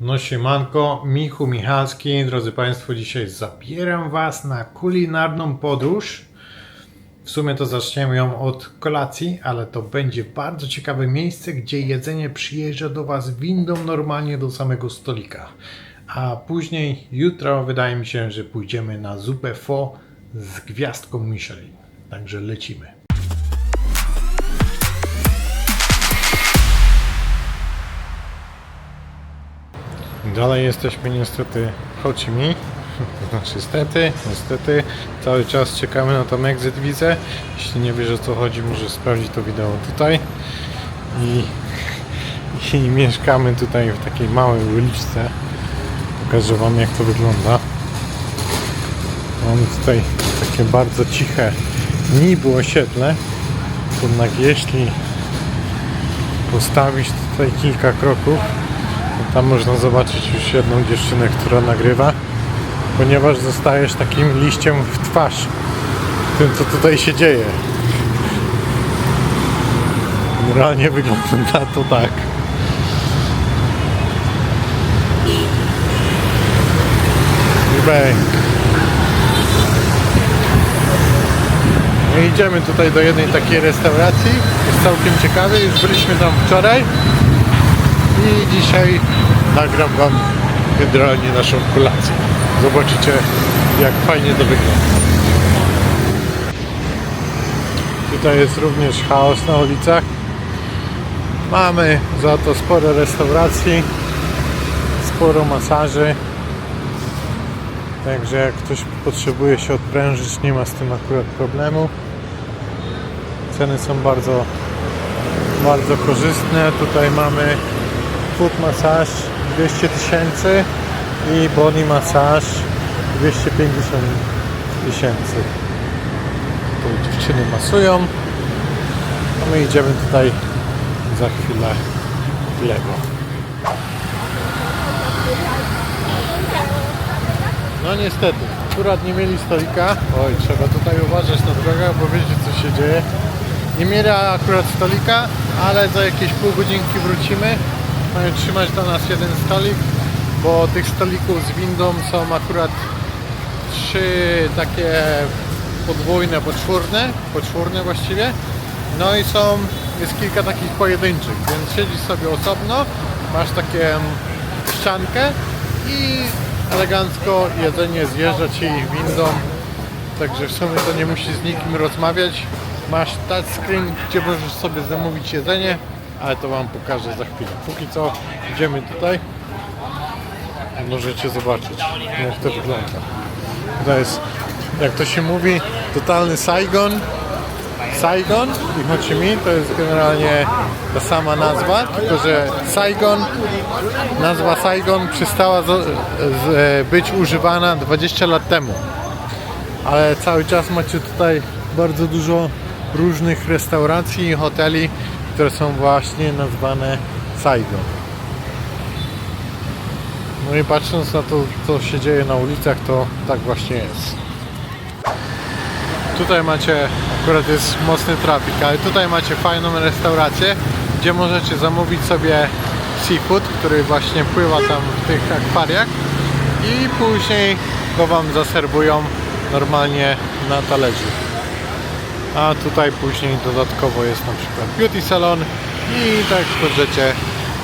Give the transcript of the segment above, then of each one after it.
No siemanko, Michu Michalski. Drodzy Państwo, dzisiaj zabieram Was na kulinarną podróż. W sumie to zaczniemy ją od kolacji, ale to będzie bardzo ciekawe miejsce, gdzie jedzenie przyjeżdża do Was windą normalnie do samego stolika. A później, jutro wydaje mi się, że pójdziemy na zupę pho z gwiazdką Michelin. Także lecimy. Dalej jesteśmy niestety w Ho Chi Minh. Znaczy niestety cały czas czekamy na tą exit wizę. Jeśli nie wiesz, o co chodzi, możesz sprawdzić to wideo tutaj. I mieszkamy tutaj w takiej małej uliczce. Pokażę Wam, jak to wygląda. Mamy tutaj takie bardzo ciche niby osiedle. Jednak jeśli postawić tutaj kilka kroków, tam można zobaczyć już jedną dziewczynę, która nagrywa, ponieważ zostajesz takim liściem w twarz tym, co tutaj się dzieje. Generalnie wygląda to tak. I bang. No idziemy tutaj do jednej takiej restauracji. Jest całkiem ciekawy, już byliśmy tam wczoraj. I dzisiaj nagram Wam generalnie naszą kolację. Zobaczycie, jak fajnie to wygląda. Tutaj jest również chaos na ulicach. Mamy za to sporo restauracji, sporo masaży. Także jak ktoś potrzebuje się odprężyć, nie ma z tym akurat problemu. Ceny są bardzo korzystne. Tutaj mamy foot massage 200 000 i body massage 250 000. Tu dziewczyny masują, a my idziemy tutaj za chwilę w lewo. No niestety, akurat nie mieli stolika. Oj, trzeba tutaj uważać na drogach, bo wiecie, co się dzieje. Nie mieli akurat stolika, ale za jakieś pół godzinki wrócimy. Mają trzymać dla nas jeden stolik, bo tych stolików z windą są akurat 3 takie podwójne, poczwórne właściwie. No i jest kilka takich pojedynczych, więc siedzisz sobie osobno, masz takie ściankę i elegancko jedzenie zjeżdża Ci windą, także w sumie to nie musisz z nikim rozmawiać. Masz touchscreen, gdzie możesz sobie zamówić jedzenie, ale to Wam pokażę za chwilę. Póki co idziemy tutaj i możecie zobaczyć, jak to wygląda. To jest, jak to się mówi, totalny Saigon. Saigon i Ho Chi Minh to jest generalnie ta sama nazwa, tylko że nazwa Saigon przestała być używana 20 lat temu. Ale cały czas macie tutaj bardzo dużo różnych restauracji i hoteli, które są właśnie nazwane Saigon. No i patrząc na to, co się dzieje na ulicach, to tak właśnie jest. Tutaj macie, akurat jest mocny trafik, ale tutaj macie fajną restaurację, gdzie możecie zamówić sobie seafood, który właśnie pływa tam w tych akwariach i później go Wam zaserwują normalnie na talerzu. A tutaj później dodatkowo jest na przykład beauty salon i tak możecie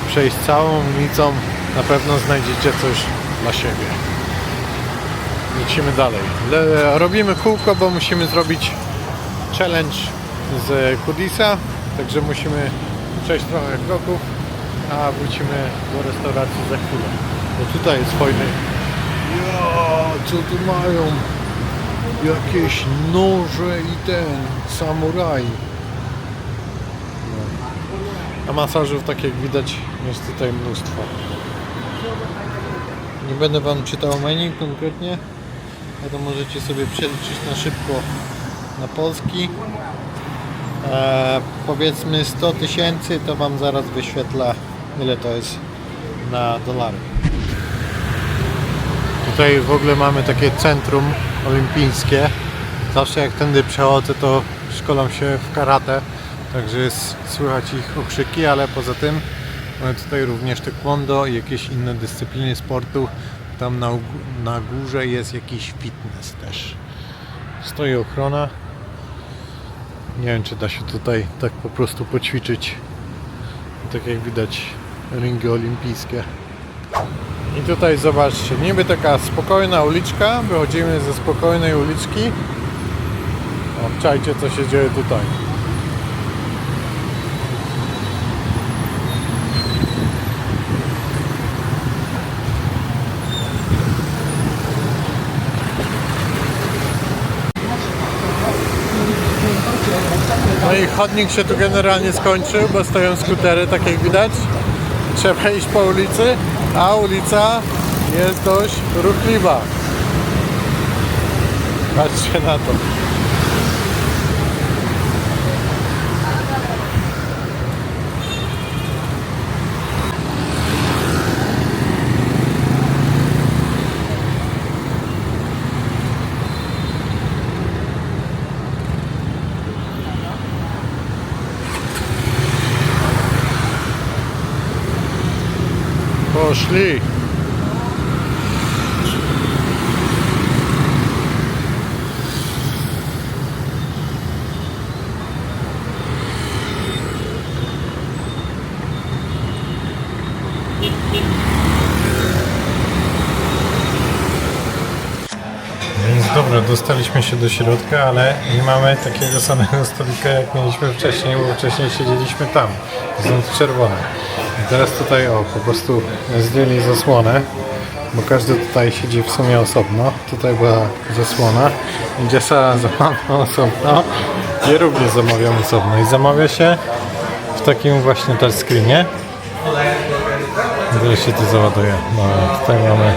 przejść całą ulicą, na pewno znajdziecie coś dla siebie. Lecimy dalej. Robimy kółko, bo musimy zrobić challenge z Kudisa, także musimy przejść trochę kroków, a wrócimy do restauracji za chwilę. Bo tutaj jest fajny. Co tu mają? Jakieś noże i samuraj. No. A masażów, tak jak widać, jest tutaj mnóstwo. Nie będę Wam czytał menu konkretnie, ale to możecie sobie przeliczyć na szybko na polski. Powiedzmy 100 000, to Wam zaraz wyświetla, ile to jest na dolary. Tutaj w ogóle mamy takie centrum olimpijskie. Zawsze jak tędy przechodzę, to szkolą się w karate, także słychać ich okrzyki, ale poza tym Mamy tutaj również taekwondo i jakieś inne dyscypliny sportu. Tam na górze jest jakiś fitness też. Stoi ochrona. Nie wiem, czy da się tutaj tak po prostu poćwiczyć. Tak jak widać, ringi olimpijskie. I tutaj zobaczcie, niby taka spokojna uliczka. Wychodzimy ze spokojnej uliczki. Obczajcie, co się dzieje tutaj. No i chodnik się tu generalnie skończył, bo stoją skutery, tak jak widać. Trzeba iść po ulicy, a ulica jest dość ruchliwa. Patrzcie na to. Poszli. Więc dobra, dostaliśmy się do środka, ale nie mamy takiego samego stolika, jak mieliśmy wcześniej, bo wcześniej siedzieliśmy tam, są czerwone. I teraz tutaj po prostu zdjęli zasłonę, bo każdy tutaj siedzi w sumie osobno. Tutaj była zasłona, gdzie Sara zamawia osobno, ja również zamawiam osobno i zamawia się w takim właśnie touchscreenie. Zaraz się to załaduje. No, tutaj mamy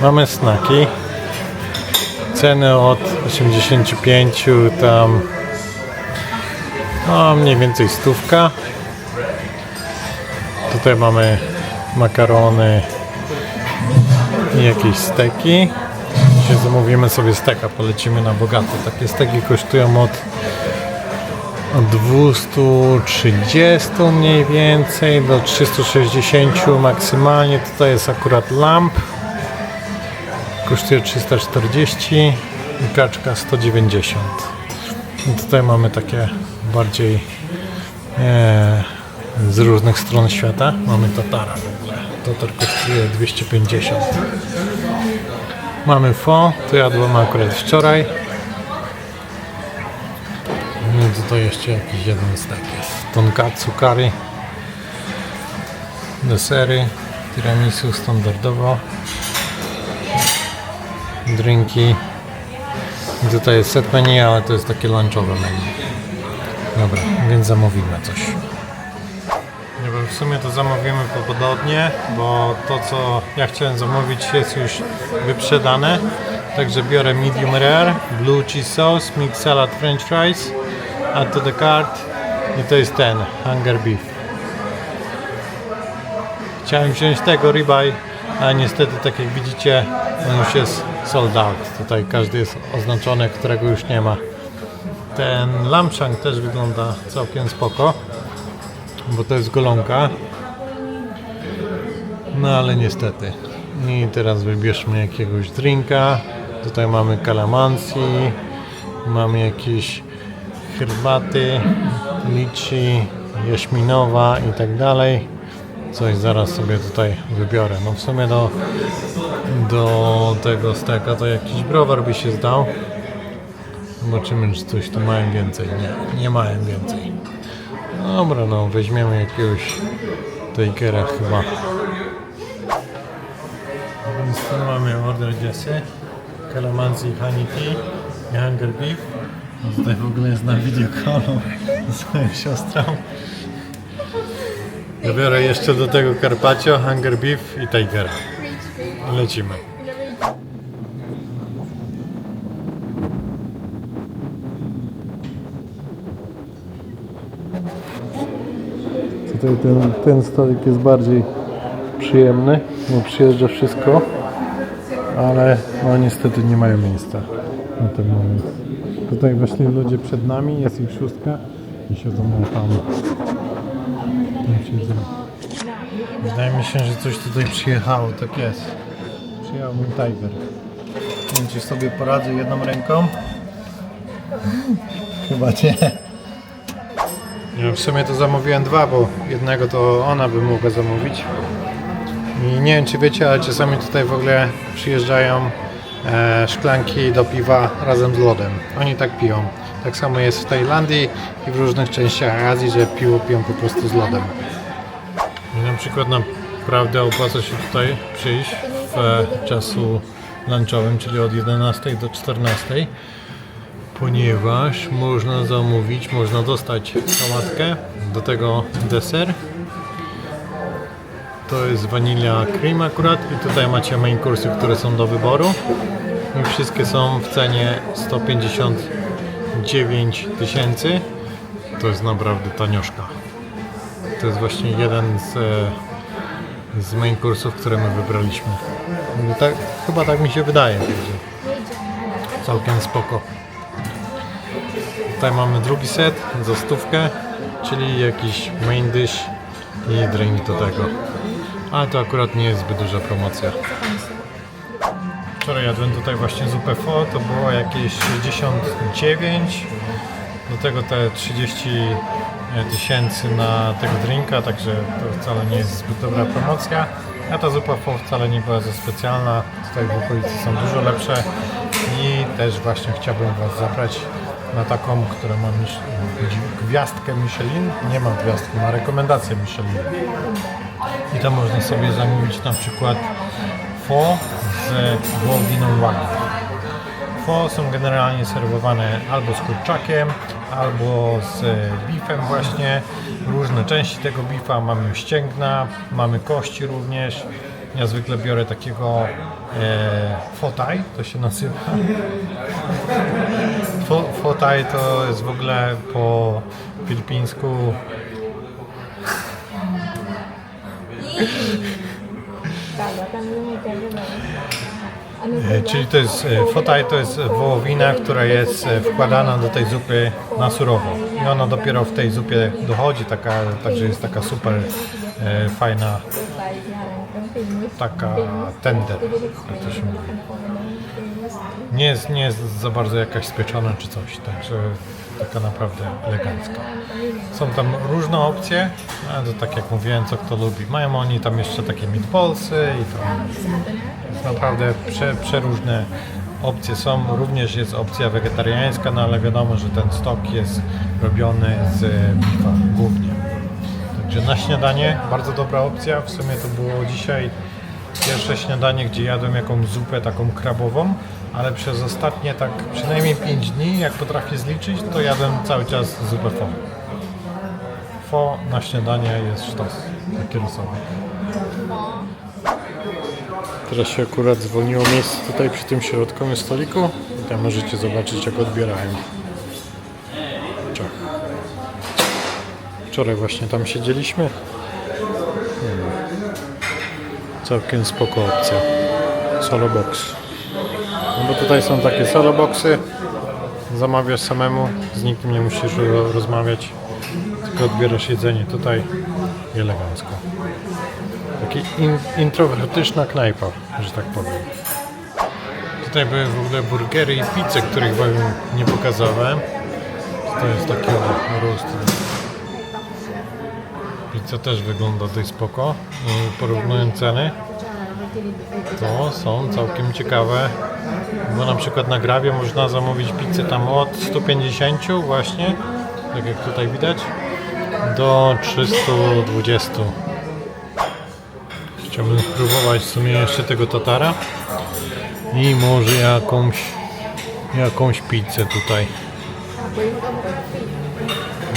mamy snaki. Ceny od 85 tam no mniej więcej 100. Tutaj mamy makarony i jakieś steki. Dzisiaj zamówimy sobie steka, polecimy na bogato. Takie steki kosztują od 230 mniej więcej do 360 maksymalnie. Tutaj jest akurat lamp. Kosztuje 340 i kaczka 190. I tutaj mamy takie bardziej z różnych stron świata. Mamy tatara w ogóle. Tatar kosztuje 250. Mamy pho, to jadłem akurat wczoraj. No i tutaj jeszcze jakiś jeden stek jest. Tonkatsu curry. Desery. Tiramisu standardowo. Drinki. I tutaj jest set menu, ale to jest takie lunchowe menu. Dobra, więc zamówimy coś. Nie wiem, w sumie to zamówimy podobnie, bo to co ja chciałem zamówić jest już wyprzedane. Także biorę medium rare, blue cheese sauce, mixed salad french fries, add to the cart i to jest ten, hunger beef. Chciałem wziąć tego ribeye, a niestety tak jak widzicie on już jest sold out. Tutaj każdy jest oznaczony, którego już nie ma. Ten lamb shank też wygląda całkiem spoko, bo to jest golonka. No ale niestety. I teraz wybierzmy jakiegoś drinka. Tutaj mamy kalamansi, mamy jakieś herbaty, liczy, jaśminowa i tak dalej. Coś zaraz sobie tutaj wybiorę. No w sumie do tego steka to jakiś browar by się zdał. Zobaczymy, czy coś tu mają więcej. Nie mają więcej. Dobra, no weźmiemy jakiegoś takera chyba. Więc tu mamy order Jesse, kalamansi honey tea i hunger beef. No tutaj w ogóle jest na videocallu z moją siostrą. Ja biorę jeszcze do tego carpaccio, hunger beef i tigera. Lecimy. Tutaj ten stolik jest bardziej przyjemny, bo przyjeżdża wszystko, ale no niestety nie mają miejsca na ten moment. Tutaj weszli ludzie przed nami, jest ich 6 i siedzą tam. Wydaje mi się, że coś tutaj przyjechało, tak jest. Przyjechał mój Tiger. Nie wiem, czy sobie poradzę jedną ręką. Chyba nie. Ja w sumie to zamówiłem dwa, bo jednego to ona by mogła zamówić. I nie wiem, czy wiecie, ale czasami tutaj w ogóle przyjeżdżają szklanki do piwa razem z lodem. Oni tak piją. Tak samo jest w Tajlandii i w różnych częściach Azji, że piwo piją po prostu z lodem. I na przykład naprawdę opłaca się tutaj przyjść w czasu lunchowym, czyli od 11 do 14, ponieważ można zamówić, można dostać sałatkę, do tego deser. To jest vanilla cream akurat i tutaj macie main kursy, które są do wyboru i wszystkie są w cenie 159 000. To jest naprawdę tanioszka. To jest właśnie jeden z main kursów, które my wybraliśmy. Tak, chyba tak mi się wydaje. Całkiem spoko. Tutaj mamy drugi set za 100, czyli jakiś main dish i drink do tego. Ale to akurat nie jest zbyt duża promocja. Wczoraj jadłem tutaj właśnie zupę pho, to było jakieś 69. Do tego te 30 000 na tego drinka, także to wcale nie jest zbyt dobra promocja. A ta zupa pho wcale nie była za specjalna. Tutaj w okolicy są dużo lepsze i też właśnie chciałbym Was zabrać na taką, która ma gwiazdkę Michelin. Nie ma gwiazdki, ma rekomendację Michelin. I tam można sobie zamówić na przykład pho z wołowiną wagyu. Pho są generalnie serwowane albo z kurczakiem, albo z beefem właśnie. Różne części tego beefa, mamy ścięgna, mamy kości również. Ja zwykle biorę takiego pho thai, to się nazywa. Pho thai to jest w ogóle po filipińsku czyli to jest pho thai, to jest wołowina, która jest wkładana do tej zupy na surowo i ona dopiero w tej zupie dochodzi, także jest taka super fajna, taka tender, jak to się mówi. Nie jest za bardzo jakaś spieczona czy coś, także taka naprawdę elegancka. Są tam różne opcje, ale to tak jak mówiłem, co kto lubi. Mają oni tam jeszcze takie meatballsy i tam naprawdę przeróżne opcje są. Również jest opcja wegetariańska, no ale wiadomo, że ten stok jest robiony z beefa głównie. Także na śniadanie bardzo dobra opcja. W sumie to było dzisiaj pierwsze śniadanie, gdzie jadłem jakąś zupę taką krabową, ale przez ostatnie tak przynajmniej 5 dni, jak potrafię zliczyć, to jadłem cały czas zupę pho. Pho na śniadanie jest sztos, takie losowe. Teraz się akurat zwolniło miejsce tutaj przy tym środkowym stoliku i tam możecie zobaczyć, jak odbierają. Czach. Wczoraj właśnie tam siedzieliśmy. Całkiem spoko opcja. Solo box. No bo tutaj są takie solo boxy. Zamawiasz samemu, z nikim nie musisz rozmawiać, tylko odbierasz jedzenie tutaj i elegancko. Taki introwertyczna knajpa, że tak powiem. Tutaj były w ogóle burgery i pizze, których wam nie pokazałem. To jest taki roast. Pizza też wygląda dość spoko. I porównując ceny, to są całkiem ciekawe. Bo na przykład na Grabie można zamówić pizzę tam od 150 właśnie, tak jak tutaj widać, do 320. Chciałbym spróbować w sumie jeszcze tego tatara i może jakąś pizzę tutaj.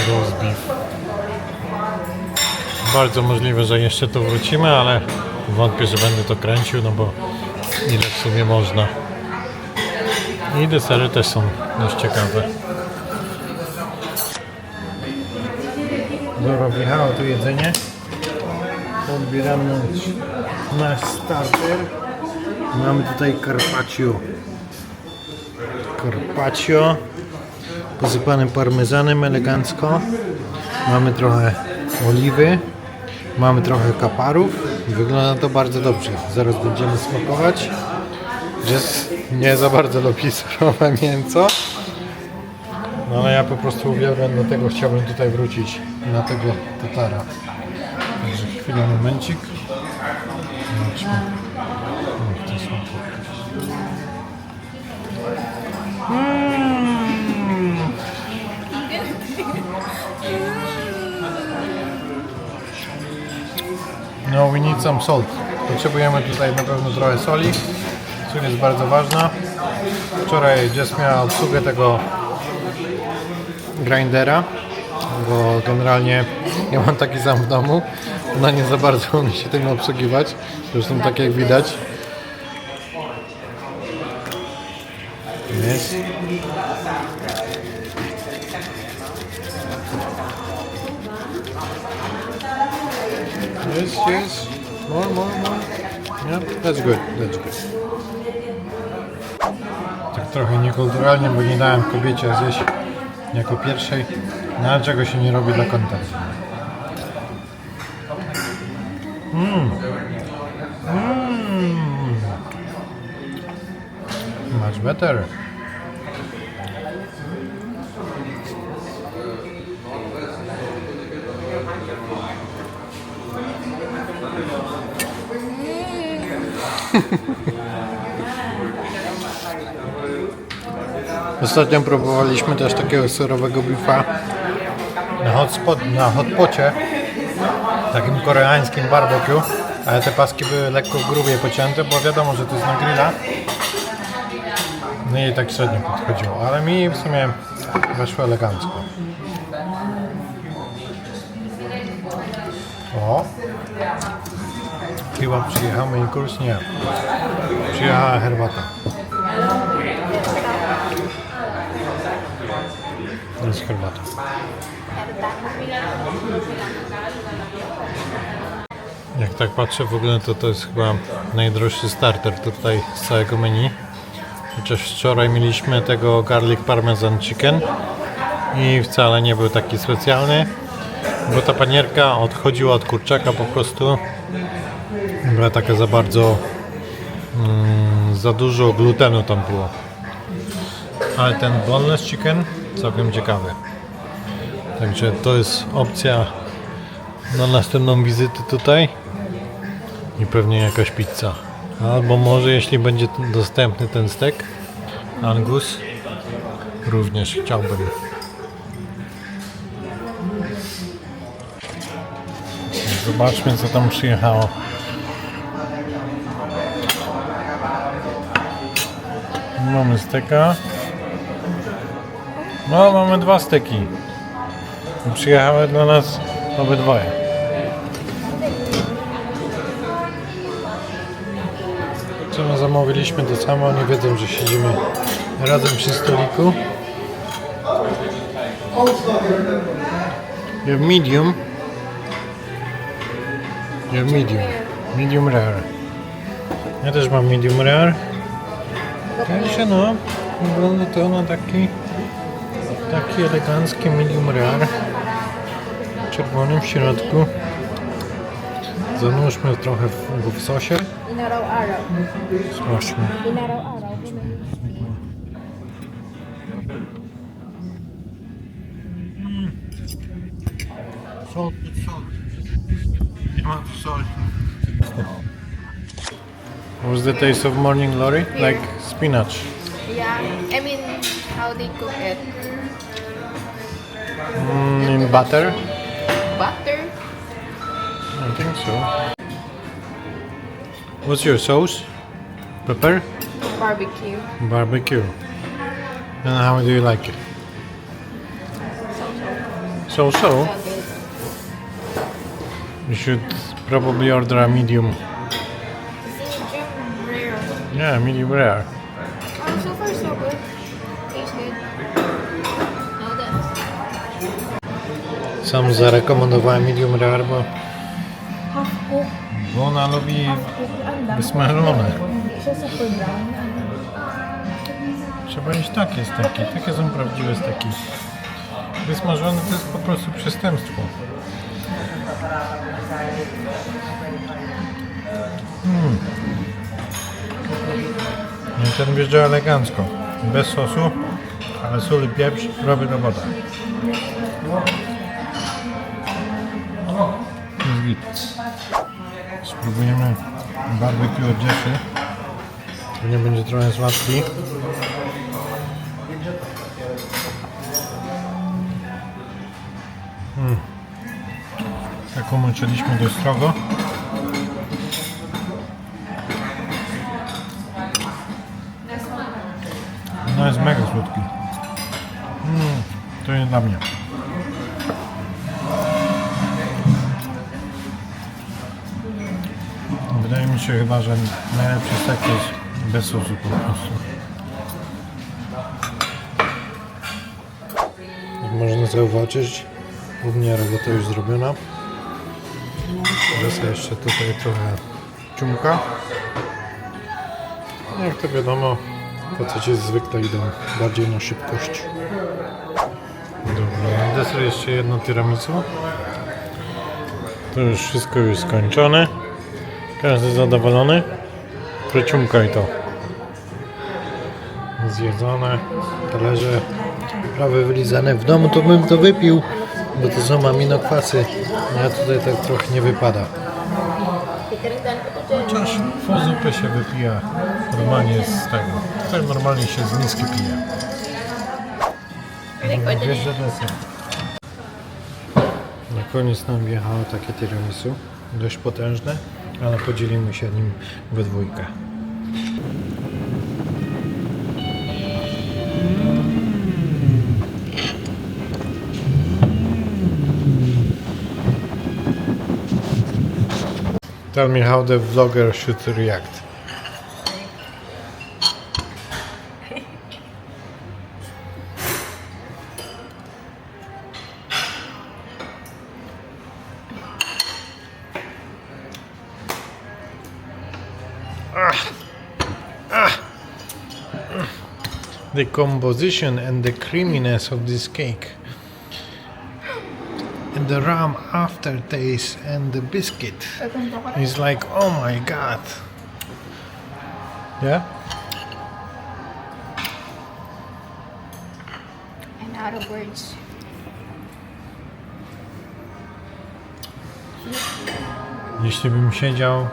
Roast beef. Bardzo możliwe, że jeszcze tu wrócimy, ale wątpię, że będę to kręcił, no bo ile w sumie można. I desery też są dość ciekawe. Dobra, wjechało tu jedzenie. Odbieramy nasz starter. Mamy tutaj carpaccio. Carpaccio posypane parmezanem elegancko. Mamy trochę oliwy Mamy trochę kaparów. Wygląda to bardzo dobrze. Zaraz będziemy smakować. Jess nie za bardzo lubi surowe mięso. No ale ja po prostu uwielbiam, dlatego chciałbym tutaj wrócić na tego tatara. Także chwilę, momencik. Zobaczmy. O, w ten sposób. No, we need some salt. Potrzebujemy tutaj na pewno trochę soli. Sól jest bardzo ważna. Wczoraj Jess miała obsługę tego grindera, bo generalnie ja mam taki sam w domu. Ona nie za bardzo umie się tym obsługiwać. Zresztą tak jak widać. Jest. Yes. More. Yeah, that's good. Tak trochę niekulturalnie, bo nie dałem kobiecie zjeść jako pierwszej. No ale czego się nie robi dla kontentu. Much better. Ostatnio próbowaliśmy też takiego surowego bifa na hotpocie, takim koreańskim barbecue, ale te paski były lekko grubiej pocięte, bo wiadomo, że to jest na grilla. No i tak średnio podchodziło, ale mi w sumie weszło elegancko. O! Chyba przyjechał main kurs? Nie. Przyjechała herbata. To jest herbata. Jak tak patrzę w ogóle, to jest chyba najdroższy starter tutaj z całego menu. Chociaż wczoraj mieliśmy tego garlic parmesan chicken i wcale nie był taki specjalny, bo ta panierka odchodziła od kurczaka po prostu. Była taka za bardzo, za dużo glutenu tam było. Ale ten boneless chicken całkiem ciekawy. Także to jest opcja na następną wizytę tutaj i pewnie jakaś pizza. Albo może jeśli będzie dostępny ten stek Angus, również chciałbym. Zobaczmy, co tam przyjechało. Mamy steka. No, mamy dwa steki. Przyjechały dla nas obydwoje. Co my zamówiliśmy to samo, nie wiedzą, że siedzimy razem przy stoliku. You have medium. You have medium. Medium rare. Ja też mam medium rare. Także no, wygląda to na taki elegancki medium rare. Czerwonym w środku. Zanúrzmy trochę w sosie. Sprawdźmy. Salt. Nie ma soli. What's the taste of morning glory? Like spinach. Yeah, I mean how they cook it. In butter? Butter? I think so. What's your sauce? Pepper? Barbecue. Barbecue. And how do you like it? So. Okay. You should probably order a medium. Medium rare. Yeah, medium rare. So far so good. Tastes good. Now that's Sam zarekomendowałem medium rare, bo Half cook, ona lubi wysmażone. Trzeba jeść takie steki. Takie są prawdziwe steki. Wysmażone to jest po prostu przestępstwo. I ten wjeżdża elegancko. Bez sosu, ale sól i pieprz robi robotę. Jest git. Spróbujemy barbecue od Jeffy. Nie będzie trochę słodki. Tak umoczyliśmy do strogo. No jest mega słodki. To nie dla mnie. Wydaje mi się chyba, że najlepszy stek to jest bez sosu po prostu. Jak można zauważyć, u mnie robota już zrobiona. Wrzucę jeszcze tutaj trochę ciumka. Jak to wiadomo, faceci zwykle idą bardziej na szybkość. Dobra, na deser jeszcze jedno tiramisu. To już wszystko już skończone. Każdy zadowolony. Ciumka i to. Zjedzone, talerze prawie wylizane. W domu to bym to wypił, bo to są aminokwasy. Ja tutaj tak trochę nie wypada. Chociaż po zupę się wypija normalnie z tego. Tutaj normalnie się z miski pije. Wjeżdża deser. Na koniec nam wjechało takie tiramisu. Dość potężne, ale podzielimy się nim we dwójkę. Tell me how the vlogger should react. The composition and the creaminess of this cake. And the rum aftertaste and the biscuit. It's like, oh my god. Yeah? I'm out of words. Jeśli bym siedział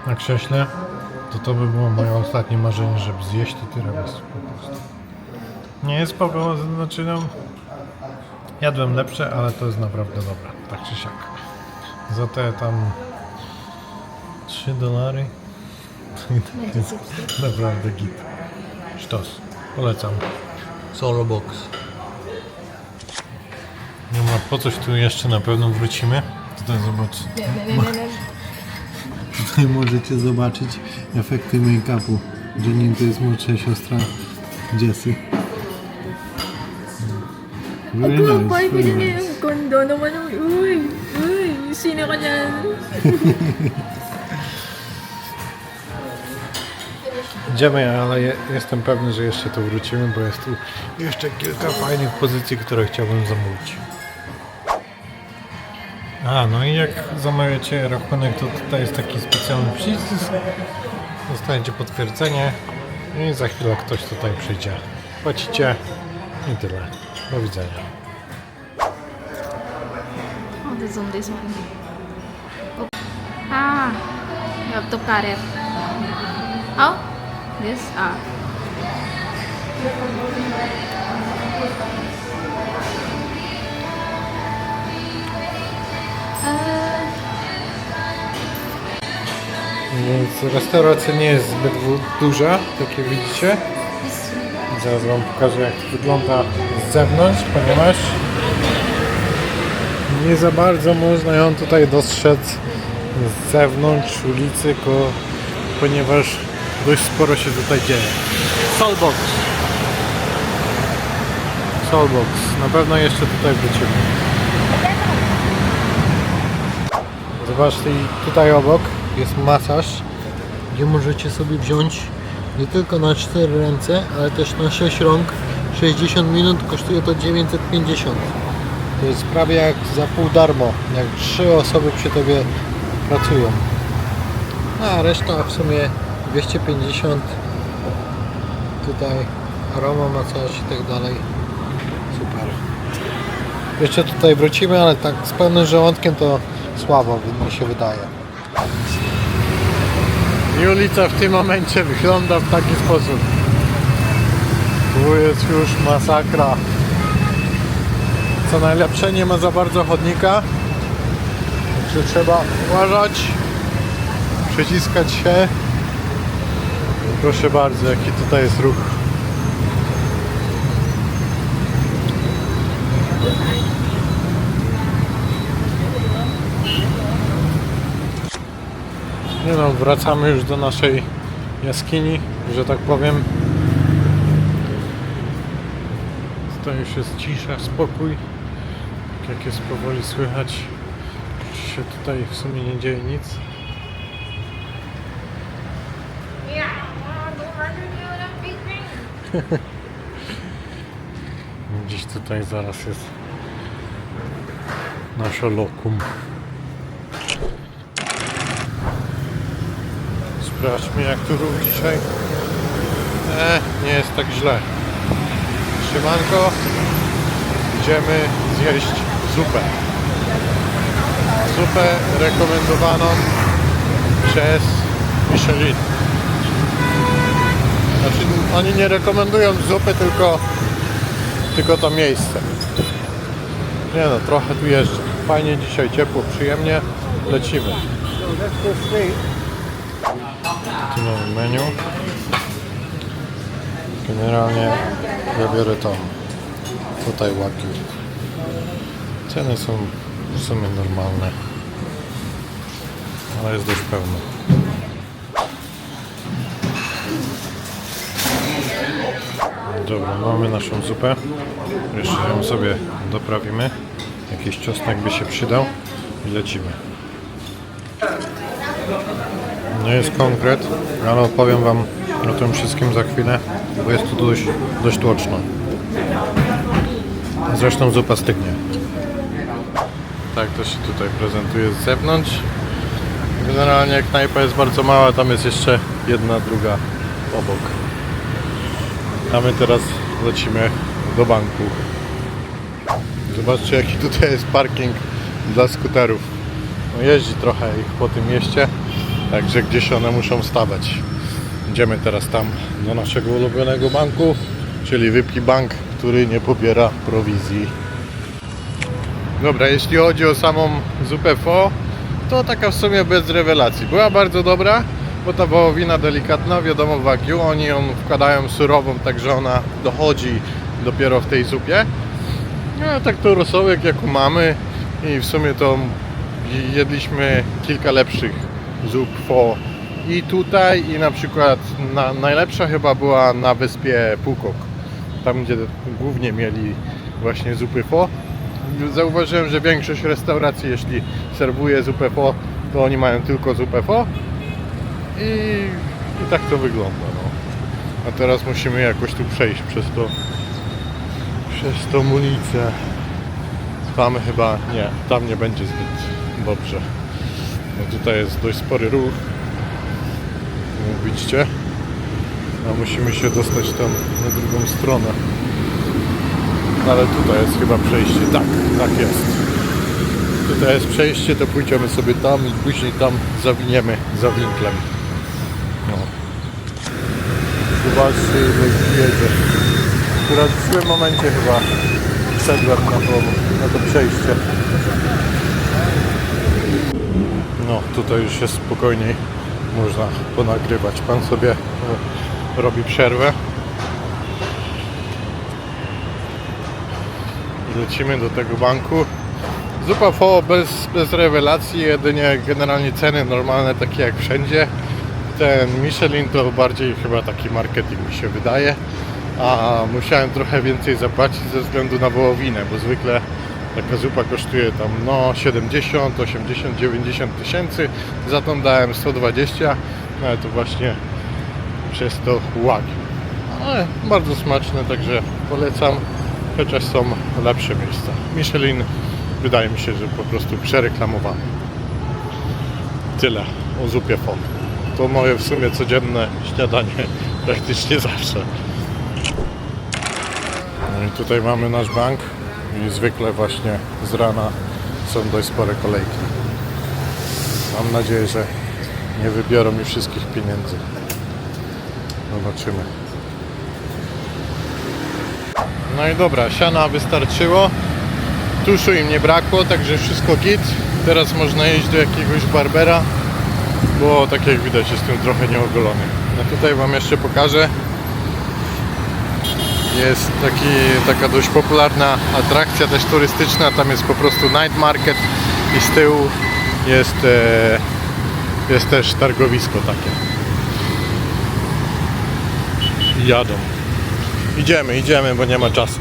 na krześle, to by było moje ostatnie marzenie, żeby zjeść to tiramisu po prostu. Nie jest spoko, znaczy no, jadłem lepsze, ale to jest naprawdę dobre, tak czy siak. Za te tam $3 to jest naprawdę git. Sztos, polecam. Solobox. Nie ma po coś tu jeszcze na pewno wrócimy. Tutaj zobacz. Tutaj możecie zobaczyć efekty make-upu. Janine to jest młodsza siostra Jessie. Very nice. Very nice. Ganda naman. Uy, sino ka dyan? Idziemy, ale jestem pewny, że jeszcze tu wrócimy, bo jest tu jeszcze kilka fajnych pozycji, które chciałbym zamówić. No i jak zamawiacie rachunek, to tutaj jest taki specjalny przycisk. Dostajecie potwierdzenie i za chwilę ktoś tutaj przyjdzie. Płacicie i tyle. Do widzenia. Oh, the zoom this one. You have to cut it. Oh, this Więc restauracja nie jest zbyt duża, tak jak widzicie. Zaraz wam pokażę, jak to wygląda z zewnątrz, ponieważ nie za bardzo można ją tutaj dostrzec z zewnątrz ulicy, ponieważ dość sporo się tutaj dzieje. Soulbox. Na pewno jeszcze tutaj wrócimy. Zobaczcie, tutaj obok jest masaż, gdzie możecie sobie wziąć nie tylko na 4 ręce, ale też na 6 rąk 60 minut kosztuje to 950. To jest prawie jak za pół darmo, jak 3 osoby przy Tobie pracują. No, a reszta w sumie 250. Tutaj aroma, masaż i tak dalej. Super. Jeszcze tutaj wrócimy, ale tak z pełnym żołądkiem to słabo mi się wydaje. I ulica w tym momencie wygląda w taki sposób. Tu jest już masakra. Co najlepsze, nie ma za bardzo chodnika. Także trzeba uważać, przyciskać się. Proszę bardzo, jaki tutaj jest ruch. Nie no, wracamy już do naszej jaskini, że tak powiem. Tutaj już jest cisza, spokój. Tak jak jest powoli słychać, się tutaj w sumie nie dzieje nic. Gdzieś tutaj zaraz jest nasze lokum. Sprawdźmy, jak tu ruch dzisiaj. Nie jest tak źle. Trzymanko. Idziemy zjeść zupę. Zupę rekomendowaną przez Michelin. Znaczy, oni nie rekomendują zupy, tylko to miejsce. Nie no, trochę tu jeżdżę. Fajnie dzisiaj, ciepło, przyjemnie. Lecimy. Tu mamy menu. Generalnie ja biorę tą. Tutaj Wagyu. Ceny są w sumie normalne. Ale jest dość pełno. Dobra, mamy naszą zupę. Jeszcze ją sobie doprawimy. Jakiś czosnek by się przydał. I lecimy. Nie jest konkret, ale opowiem Wam o tym wszystkim za chwilę, bo jest tu dość tłoczno. Zresztą zupa stygnie. Tak to się tutaj prezentuje z zewnątrz. Generalnie knajpa jest bardzo mała, tam jest jeszcze jedna, druga obok. A my teraz lecimy do banku. Zobaczcie, jaki tutaj jest parking dla skuterów. No jeździ trochę ich po tym mieście, także gdzieś one muszą stawać. Idziemy teraz tam do naszego ulubionego banku, czyli Wypki Bank, który nie pobiera prowizji. Dobra, jeśli chodzi o samą zupę pho, to taka w sumie bez rewelacji. Była bardzo dobra, bo ta wołowina delikatna, wiadomo Wagyu, oni ją wkładają surową, także ona dochodzi dopiero w tej zupie. No tak to rosołek jak mamy i w sumie to jedliśmy kilka lepszych zup pho i tutaj, i na przykład najlepsza chyba była na wyspie Pukok, tam gdzie głównie mieli właśnie zupy pho. Zauważyłem, że większość restauracji, jeśli serwuje zupę pho, to oni mają tylko zupę pho i tak to wygląda, no. A teraz musimy jakoś tu przejść przez tą ulicę. Tam chyba nie, tam nie będzie zbyt dobrze. No tutaj jest dość spory ruch. Jak widzicie. A musimy się dostać tam na drugą stronę. Ale tutaj jest chyba przejście. Tak jest. Tutaj jest przejście, to pójdziemy sobie tam i później tam zawiniemy za winklem. No. Zobaczcie, ile jedzie. Akurat w złym momencie chyba wszedłem na to przejście. No, tutaj już jest spokojniej. Można ponagrywać. Pan sobie robi przerwę. I lecimy do tego banku. Zupa pho bez rewelacji, jedynie generalnie ceny normalne, takie jak wszędzie. Ten Michelin to bardziej chyba taki marketing mi się wydaje. A musiałem trochę więcej zapłacić ze względu na wołowinę, bo zwykle taka zupa kosztuje tam no 70, 80, 90 tysięcy. Za tą dałem 120, ale to właśnie przez to Wagyu. Ale bardzo smaczne, także polecam, chociaż są lepsze miejsca. Michelin wydaje mi się, że po prostu przereklamowany. Tyle o zupie pho. To moje w sumie codzienne śniadanie praktycznie zawsze. No i tutaj mamy nasz bank i zwykle właśnie z rana są dość spore kolejki. Mam nadzieję, że nie wybiorą mi wszystkich pieniędzy. Zobaczymy. No i dobra, siana wystarczyło. Tuszu im nie brakło, także wszystko git. Teraz można iść do jakiegoś barbera, bo tak jak widać jestem trochę nieogolony. No tutaj wam jeszcze pokażę. Jest taka dość popularna atrakcja też turystyczna. Tam jest po prostu night market i z tyłu jest też targowisko takie. I jadą. Idziemy, bo nie ma czasu.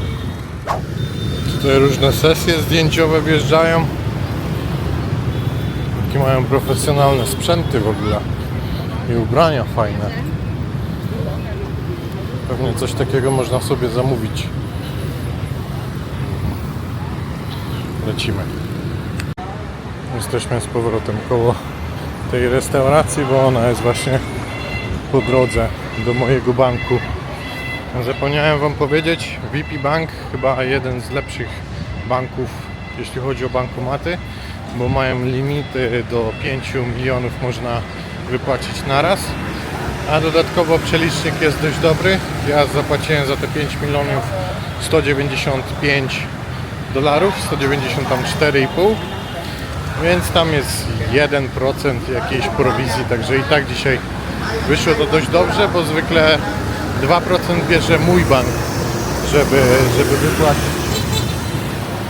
Tutaj różne sesje zdjęciowe wjeżdżają. Jakie mają profesjonalne sprzęty w ogóle. I ubrania fajne. Pewnie coś takiego można sobie zamówić. Lecimy. Jesteśmy z powrotem koło tej restauracji, bo ona jest właśnie po drodze do mojego banku. Zapomniałem wam powiedzieć, VP Bank chyba jeden z lepszych banków, jeśli chodzi o bankomaty, bo mają limity do 5 milionów można wypłacić naraz, a dodatkowo przelicznik jest dość dobry. Ja zapłaciłem za te 5 milionów 195 dolarów, 194,5, więc tam jest 1% jakiejś prowizji, także i tak dzisiaj wyszło to dość dobrze, bo zwykle 2% bierze mój bank, żeby wypłacić.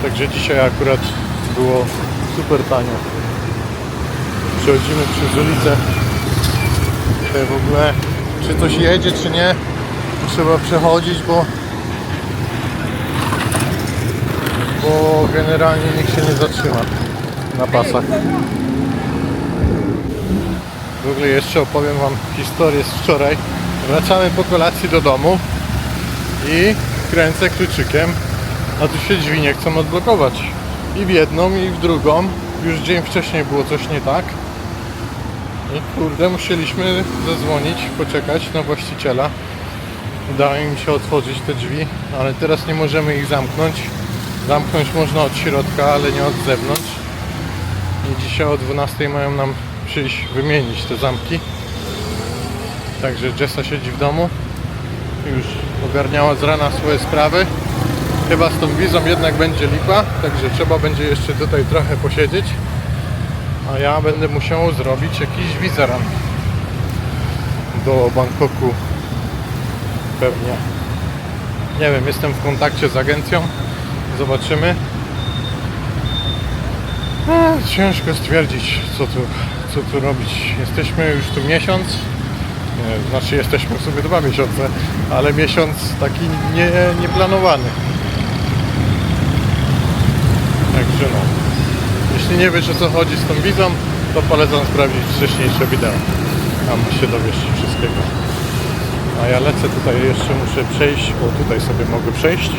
Także dzisiaj akurat było super tanio. Przechodzimy przez ulicę. Tutaj w ogóle czy coś jedzie, czy nie, trzeba przechodzić, bo generalnie nikt się nie zatrzyma na pasach. W ogóle jeszcze opowiem wam historię z wczoraj. Wracamy po kolacji do domu i kręcę kluczykiem, a tu się drzwi nie chcą odblokować. I w jedną, i w drugą. Już dzień wcześniej było coś nie tak. I kurde, musieliśmy zadzwonić, poczekać na właściciela. Udało im się otworzyć te drzwi, ale teraz nie możemy ich zamknąć. Zamknąć można od środka, ale nie od zewnątrz. I dzisiaj o 12 mają nam przyjść wymienić te zamki. Także Jessa siedzi w domu. Już ogarniała z rana swoje sprawy. Chyba z tą wizą jednak będzie lipa, także trzeba będzie jeszcze tutaj trochę posiedzieć. A ja będę musiał zrobić jakiś wizeran do Bangkoku. Pewnie. Nie wiem, jestem w kontakcie z agencją. Zobaczymy. Ciężko stwierdzić, co tu robić. Jesteśmy już tu miesiąc. Znaczy jesteśmy w sumie 2 miesiące, ale miesiąc taki nieplanowany. Także no. Jeśli nie wiesz, o co chodzi z tą wizą, to polecam sprawdzić wcześniejsze wideo. Tam się dowiesz wszystkiego. A ja lecę tutaj, jeszcze muszę przejść, bo tutaj sobie mogę przejść.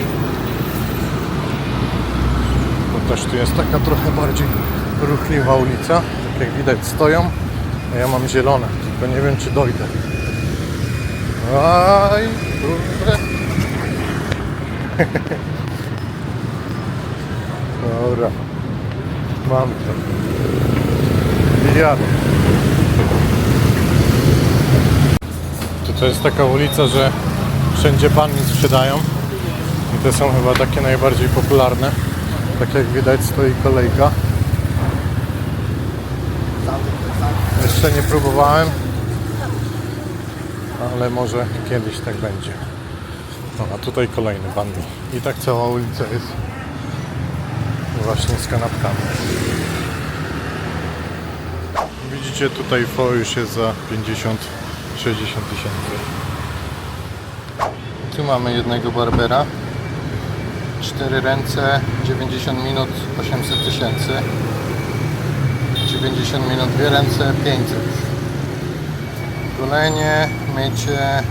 Bo też tu jest taka trochę bardziej ruchliwa ulica. Tak jak widać stoją, a ja mam zielone, tylko nie wiem, czy dojdę. Aj, kurde. Dobra. Mamy to. I jadę. To jest taka ulica, że wszędzie panny sprzedają. I te są chyba takie najbardziej popularne. Tak jak widać stoi kolejka. Jeszcze nie próbowałem, ale może kiedyś tak będzie. No, a tutaj kolejny bundle. I tak cała ulica jest właśnie z kanapkami. Widzicie, tutaj pho już jest za 50-60 tysięcy. Tu mamy jednego barbera. 4 ręce, 90 minut, 800 tysięcy. 90 minut, 2 ręce, 500. Golenie, mycie,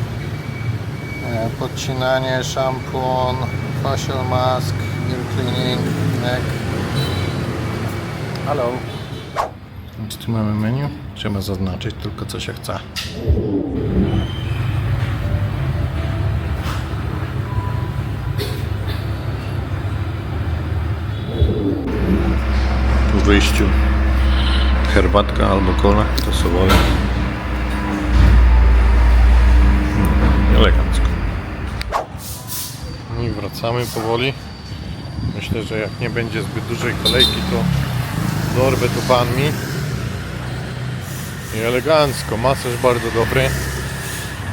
podcinanie, szampon, facial mask, ear cleaning, neck. Hello. Więc tu mamy menu. Trzeba zaznaczyć tylko co się chce. W wyjściu herbatka albo kola, to sobie elegancko. I wracamy powoli. Myślę, że jak nie będzie zbyt dużej kolejki, to dorwę tu panmi. I elegancko, masaż bardzo dobry.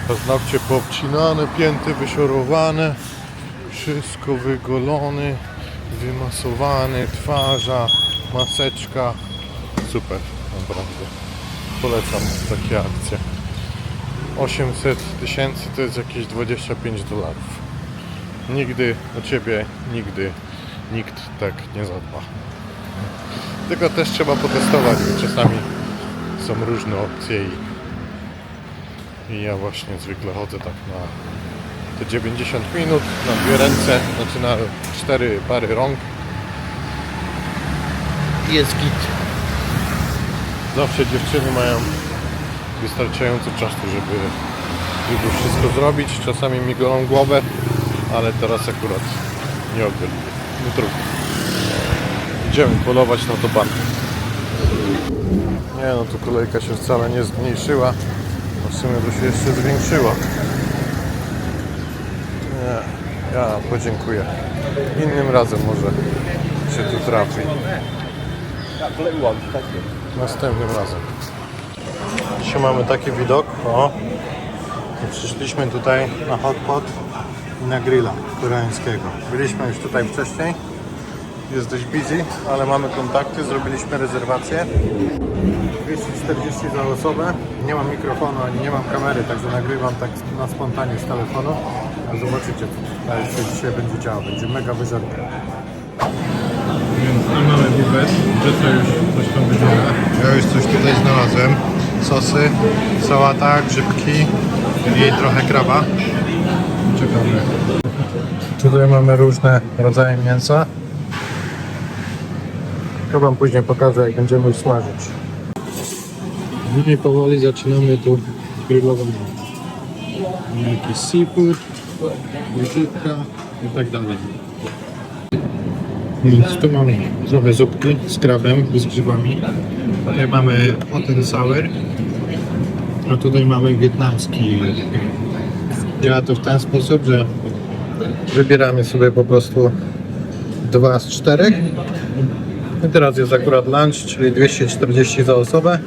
Paznokcie poobcinane, pięty wysiorowane, wszystko wygolony, wymasowany, twarza, maseczka. Super, naprawdę. Polecam takie akcje. 800 000 to jest jakieś $25. Nigdy o Ciebie, nigdy nikt tak nie zadba. Tylko też trzeba potestować, bo czasami są różne opcje i ja właśnie zwykle chodzę tak na te 90 minut, na dwie ręce, znaczy na 4 pary rąk. Jest git. Zawsze dziewczyny mają wystarczająco czasu, żeby wszystko zrobić. Czasami mi golą głowę, ale teraz akurat nie ogarnę. No trudno. Idziemy polować na to bankę. Nie no, tu kolejka się wcale nie zmniejszyła. A w sumie to się jeszcze zwiększyła. Nie, ja podziękuję. Innym razem może się tu trafi. Następnym razem. Dzisiaj mamy taki widok. O, i przyszliśmy tutaj na hot pot i na grilla koreańskiego. Byliśmy już tutaj wcześniej. Jest dość busy, ale mamy kontakty, zrobiliśmy rezerwację. 240 za osobę. Nie mam mikrofonu ani nie mam kamery, także nagrywam tak na spontanie z telefonu. A zobaczycie, co jeszcze dzisiaj będzie działo. Będzie mega wyżerka. Więc nie mamy bufet, że już coś tam wydziela. Ja już coś tutaj znalazłem. Sosy, sałata, grzybki i trochę kraba. Czekamy. Tutaj mamy różne rodzaje mięsa. To Wam później pokażę, jak będziemy już smażyć. I powoli zaczynamy tu grillowanie. Jakiś seafood, grzybka i tak dalej. Więc tu mamy nowe zupki z krabem i z grzybami. Tutaj mamy hot and sour. A tutaj mamy wietnamski. Działa to w ten sposób, że wybieramy sobie po prostu 2 z 4. I teraz jest akurat lunch, czyli 240 za osobę.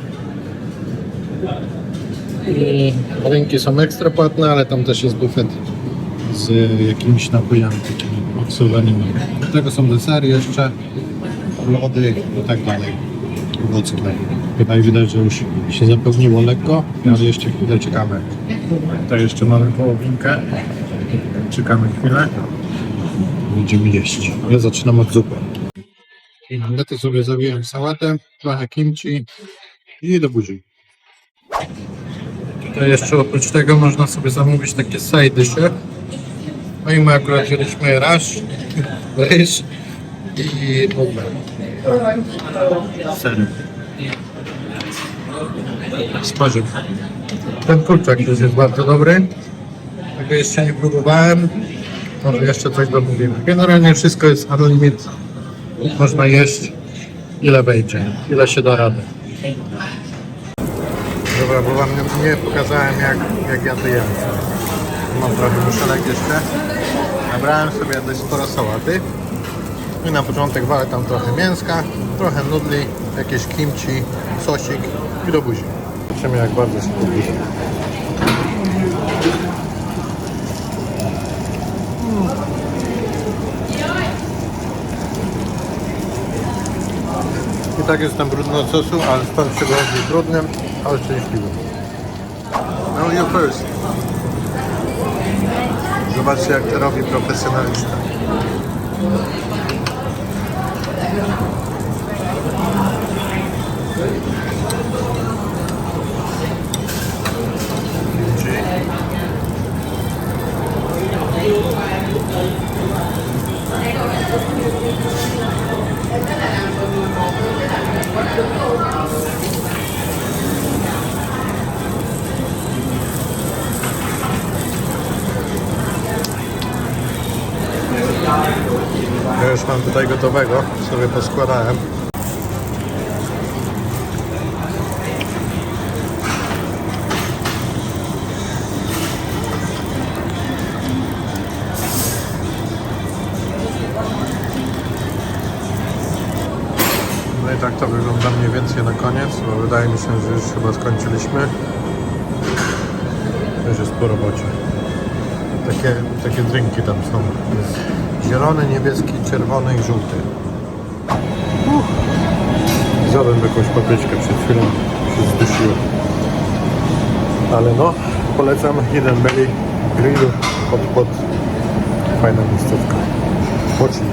I drinki są ekstra płatne, ale tam też jest bufet z jakimiś napojami takimi oksowanymi. Do tego są desery jeszcze, lody i tak dalej. Owocki. Tutaj widać, że już się zapełniło lekko, ale jeszcze chwilę czekamy. Tutaj jeszcze mamy połowinkę. Czekamy chwilę. Będziemy jeść. Ja zaczynam od zupy. Ja to sobie zawijam sałatę, trochę kimchi i do buzi. Tutaj jeszcze oprócz tego można sobie zamówić takie side dishy. No i my akurat wzięliśmy ryż i ser. Sparzyk. Ten kurczak też jest bardzo dobry. Tego jeszcze nie próbowałem. Może jeszcze coś domówimy. Generalnie wszystko jest unlimited. Można jeść ile wejdzie, ile się da rady. Dobra, bo Wam nie pokazałem jak ja to jem. Mam trochę muszelek jeszcze. Nabrałem sobie dość sporo sałaty. I na początek walę tam trochę mięska, trochę nudli, jakieś kimchi, sosik i do buzi. Zobaczymy jak bardzo się to buzi. I tak jestem brudny od sosu, ale stąd się wychodzi trudnym, ale szczęśliwym. No you first. Zobaczcie jak to robi profesjonalista. Ja już mam tutaj gotowego, sobie poskładałem. No i tak to wygląda mniej więcej na koniec, bo wydaje mi się, że już chyba skończyliśmy. Już jest po robocie. Takie drinki tam są. Jest zielony, niebieski, czerwony i żółty. Zjadłem jakąś papryczkę przed chwilą, się zdusiłem. Ale no, polecam Hidden Belly Grill pod fajna miejscówka. Pocznij.